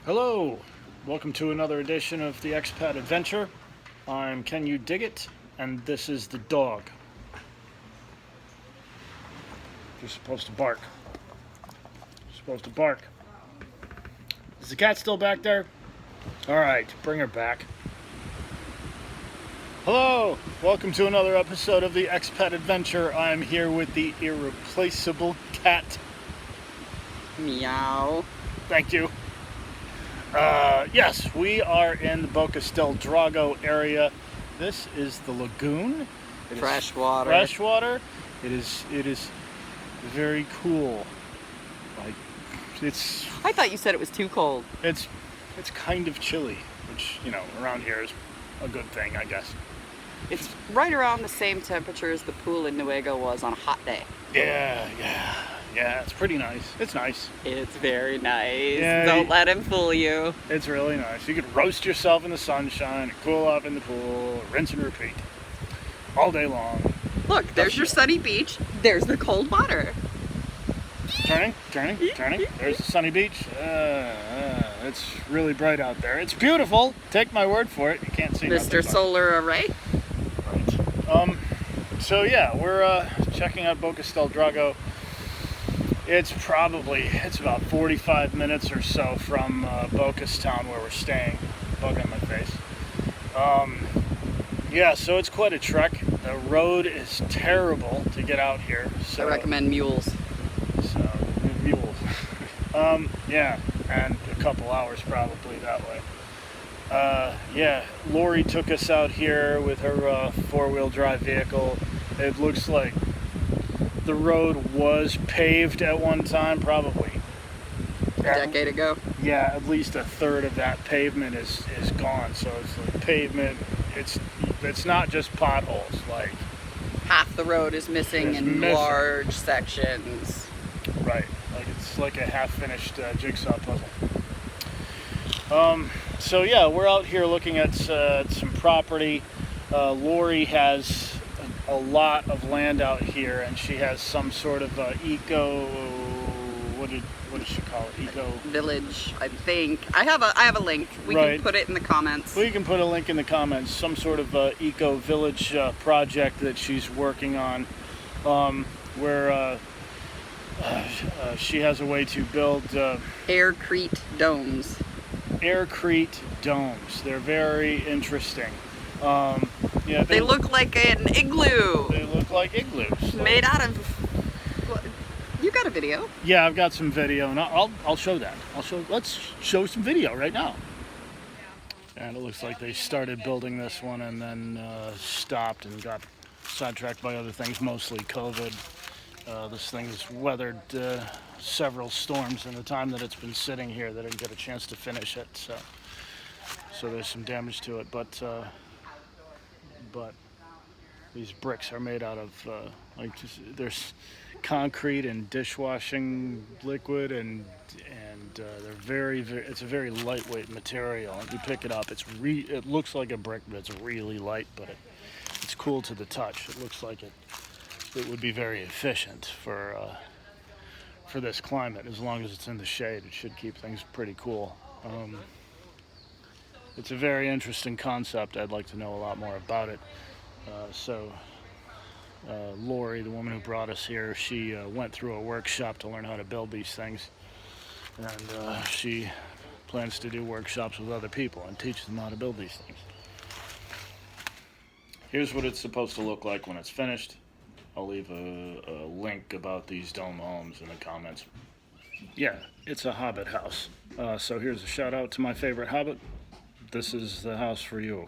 Hello, welcome to another edition of the Expat Adventure. I'm Can You Dig It, and this is the dog. You're supposed to bark. You're supposed to bark. Is the cat still back there? Alright, bring her back. Hello, welcome to another episode of the Expat Adventure. I'm here with the irreplaceable cat. Meow. Thank you. Yes, we are in the Bocas del Drago area. This is the lagoon. Freshwater. Freshwater. It is very cool. Like it's I thought you said it was too cold. it's kind of chilly, which, around here is a good thing, I guess. It's right around the same temperature as the pool in Nuevo was on a hot day. Yeah, it's pretty nice. It's nice. It's very nice. Yeah, Don't let him fool you. It's really nice. You could roast yourself in the sunshine, and cool off in the pool, rinse and repeat. All day long. Look, there's your sunny beach. There's the cold water. Turning. There's the sunny beach. It's really bright out there. It's beautiful. Take my word for it. You can't see nothing, Mr. Solar Array. Right. So yeah, we're checking out Bocas del Drago. It's about 45 minutes or so from Bocas town where we're staying. Bug on my face. Yeah, so it's quite a trek. The road is terrible to get out here. So I recommend mules. Mules. Yeah, and a couple hours probably that way. Yeah, Lori took us out here with her four-wheel drive vehicle. It looks like the road was paved at one time, probably A decade ago. Yeah, at least a third of that pavement is gone. So it's like pavement. It's not just potholes. Like Half the road is missing in large sections. Right. Like it's like a half-finished jigsaw puzzle. So yeah, we're out here looking at some property. Lori has a lot of land out here, and she has some sort of eco. What does she call it? Eco Village, I think. I have a link. We Right. can put it in the comments. We can put a link in the comments. Some sort of eco village project that she's working on, where she has a way to build Aircrete domes. aircrete domes. They're very interesting. Yeah, They look like an igloo. They look like igloos. Made out of. You got a video? Yeah, I've got some video, and I'll show that. Let's show some video right now. And it looks like they started building this one and then stopped and got sidetracked by other things, mostly COVID. This thing's weathered several storms in the time that it's been sitting here. They didn't get a chance to finish it, so there's some damage to it. But these bricks are made out of there's concrete and dishwashing liquid, and they're very, it's a very lightweight material. And you pick it up, it looks like a brick, but it's really light. But it's cool to the touch. It looks like it would be very efficient for this climate. As long as it's in the shade, it should keep things pretty cool. It's a very interesting concept. I'd like to know a lot more about it. Lori, the woman who brought us here, she went through a workshop to learn how to build these things, and she plans to do workshops with other people and teach them how to build these things. Here's what it's supposed to look like when it's finished. I'll leave a link about these dome homes in the comments. Yeah, it's a Hobbit House. So here's a shout out to my favorite Hobbit. This is the house for you.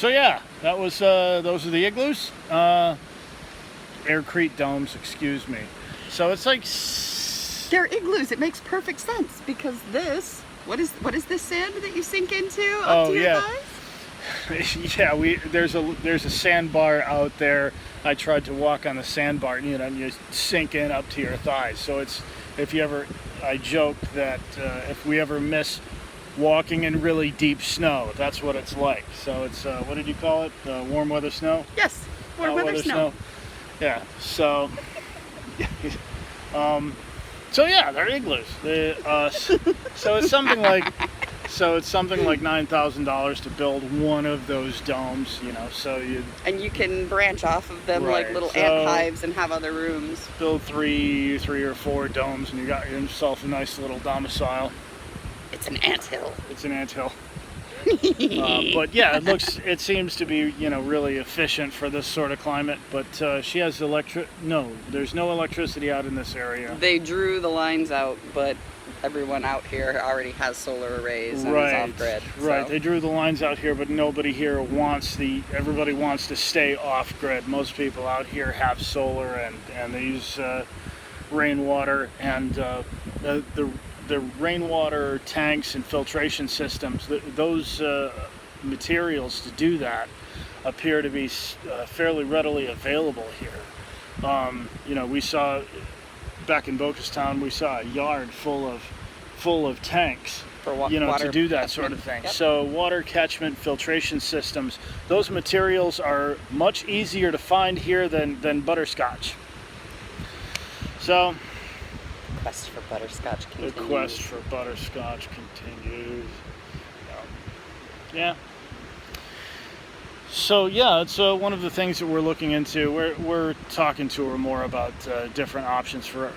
So yeah, that was those are the igloos, aircrete domes. Excuse me. So it's like They're igloos. It makes perfect sense because this. What is this sand that you sink into up to your thighs? yeah, there's a sandbar out there. I tried to walk on the sandbar, and you sink in up to your thighs. So it's I joke that if we ever miss walking in really deep snow, that's what it's like. So it's what did you call it? Warm weather snow? Yes, warm weather snow. Yeah. So so yeah, they're igloos. So it's something like $9,000 to build one of those domes. And you can branch off of them Right, like little so- ant hives and have other rooms. Build three or four domes, and you got yourself a nice little domicile. It's an anthill. It's an anthill. But yeah, it seems to be, really efficient for this sort of climate. But she has there's no electricity out in this area. They drew the lines out, but everyone out here already has solar arrays and is off grid. Right. So. They drew the lines out here, but nobody here everybody wants to stay off grid. Most people out here have solar and they use rainwater and the rainwater tanks and filtration systems. Those materials to do that appear to be fairly readily available here. We saw back in Bocastown, we saw a yard full of tanks For water to do that catchment. sort of thing. Yep. So water catchment filtration systems, those materials are much easier to find here than butterscotch. So Quest for butterscotch continues. the quest for butterscotch continues. Yeah. So yeah, it's one of the things that we're looking into. We're talking to her more about different options for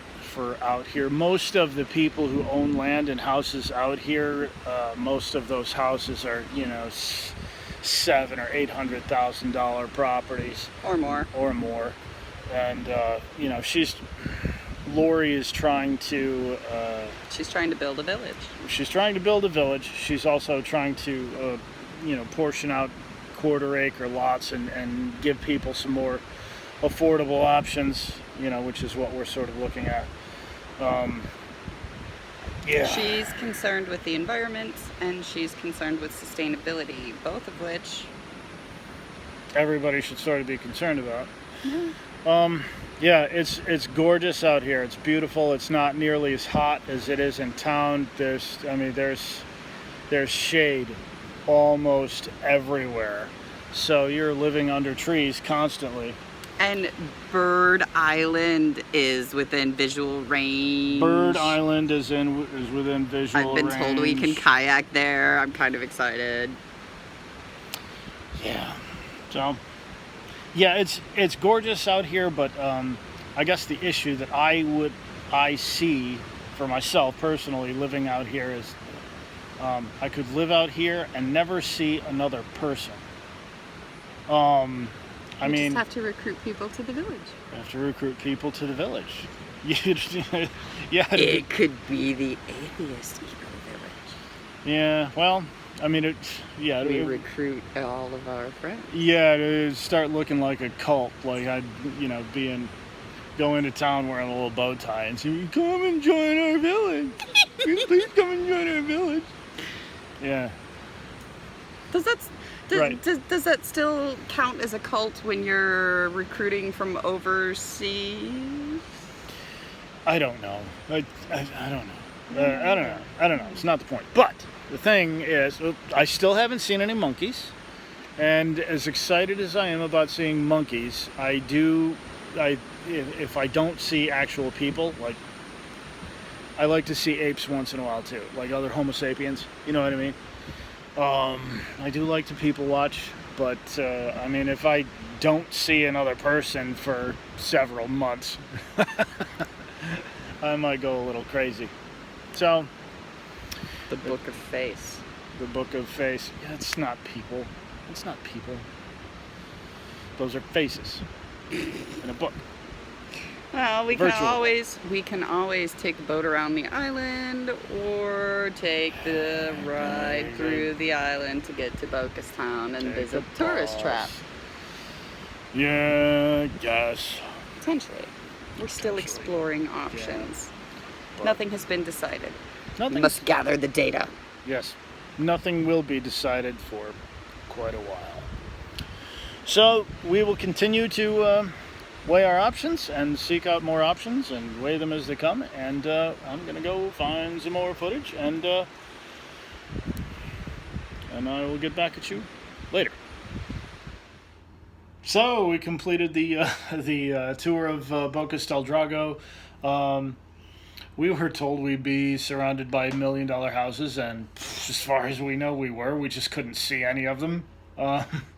out here. Most of the people who own land and houses out here, most of those houses are $700,000 or $800,000 properties Or more. and Lori is trying to. She's trying to build a village. She's trying to build a village. She's also trying to, portion out quarter-acre lots and give people some more affordable options. Which is what we're sort of looking at. Yeah. She's concerned with the environment and she's concerned with sustainability, both of which. Everybody should sort of be concerned about. Yeah. Yeah, it's gorgeous out here. It's beautiful. It's not nearly as hot as it is in town. There's shade almost everywhere. So you're living under trees constantly. And Bird Island is within visual range. Bird Island is within visual I've been range. told we can kayak there. I'm kind of excited. Yeah. So yeah, it's gorgeous out here, but I guess the issue that I see for myself personally living out here is I could live out here and never see another person. I mean, just have to recruit people to the village. you have to recruit people to the village. Yeah. It could be the atheist eco village. Yeah. Well, I mean, We recruit all of our friends. Yeah, it'd start looking like a cult. Like I'd, go into town wearing a little bow tie and say, "Come and join our village. Please come and join our village." Yeah. Right. Does that still count as a cult when you're recruiting from overseas? I don't know. I don't know. I don't know. It's not the point. But the thing is, I still haven't seen any monkeys. And as excited as I am about seeing monkeys, if I don't see actual people, like, I like to see apes once in a while too, like other Homo sapiens. You know what I mean? I do like to people watch, but I mean, if I don't see another person for several months, I might go a little crazy. So, The Book of Face. the Book of Face. Yeah, it's not people. It's not people. Those are faces in a book. Well, Virtual. we can always take a boat around the island or take the ride through the island to get to Bocas Town and Take visit a tourist bus. trap. Yeah, yes. Potentially. We're still exploring options. But Nothing has been decided. We Nothing. must gather the data. Yes. Nothing will be decided for quite a while. So we will continue to weigh our options and seek out more options and weigh them as they come. And I'm going to go find some more footage and I will get back at you later. So we completed the tour of Bocas del Drago. We were told we'd be surrounded by $1 million houses, and as far as we know, we were. We just couldn't see any of them.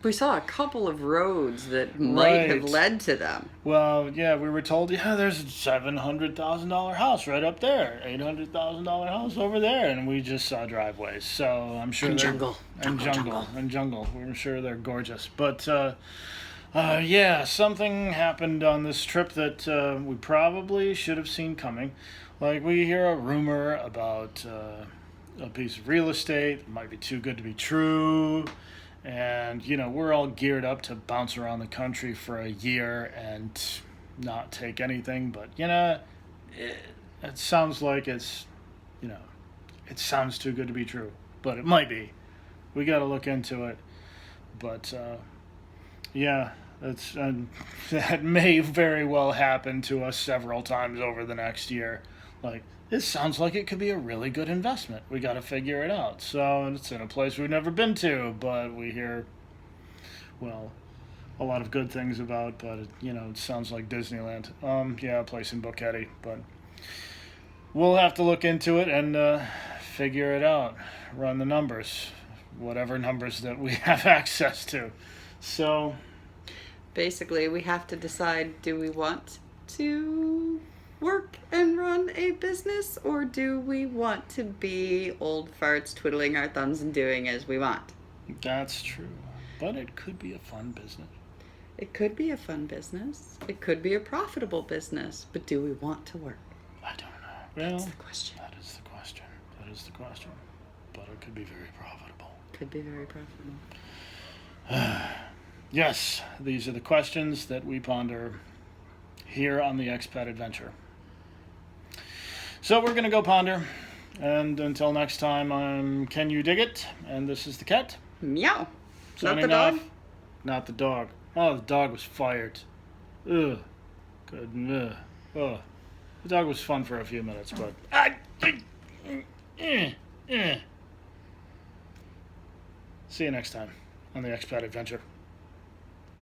We saw a couple of roads that might have Right. led to them. Well, yeah, we were told, yeah, there's a $700,000 house right up there, $800,000 house over there, and we just saw driveways. So I'm sure And they're jungle. and Jungle. jungle. We're sure they're gorgeous, but yeah, something happened on this trip that we probably should have seen coming. Like, we hear a rumor about a piece of real estate that might be too good to be true. And, you know, we're all geared up to bounce around the country for a year and not take anything. But, you know, it sounds like it's, you know, it sounds too good to be true. But it might be. We got to look into it. But, yeah, that may very well happen to us several times over the next year. Like, this sounds like it could be a really good investment. We got to figure it out. So it's in a place we've never been to, but we hear, well, a lot of good things about. But you know, it sounds like Disneyland. Yeah, a place in Boquete, but we'll have to look into it and figure it out. Run the numbers, whatever numbers that we have access to. So Basically, we have to decide, do we want to work and run a business, or do we want to be old farts twiddling our thumbs and doing as we want? that's true. But it could be a fun business. It could be a fun business. It could be a profitable business. But do we want to work? I don't know. Well, That's the question. that is the question. That is the question. But it could be very profitable. Could be very profitable. Yes, these are the questions that we ponder here on the Expat Adventure. So we're going to go ponder. And until next time, I'm Can You Dig It? And this is the cat. Meow. Not Signing the dog? off. Not the dog. Oh, the dog was fired. Ugh. Good. Ugh. Ugh. The dog was fun for a few minutes, but... See you next time on the Expat Adventure.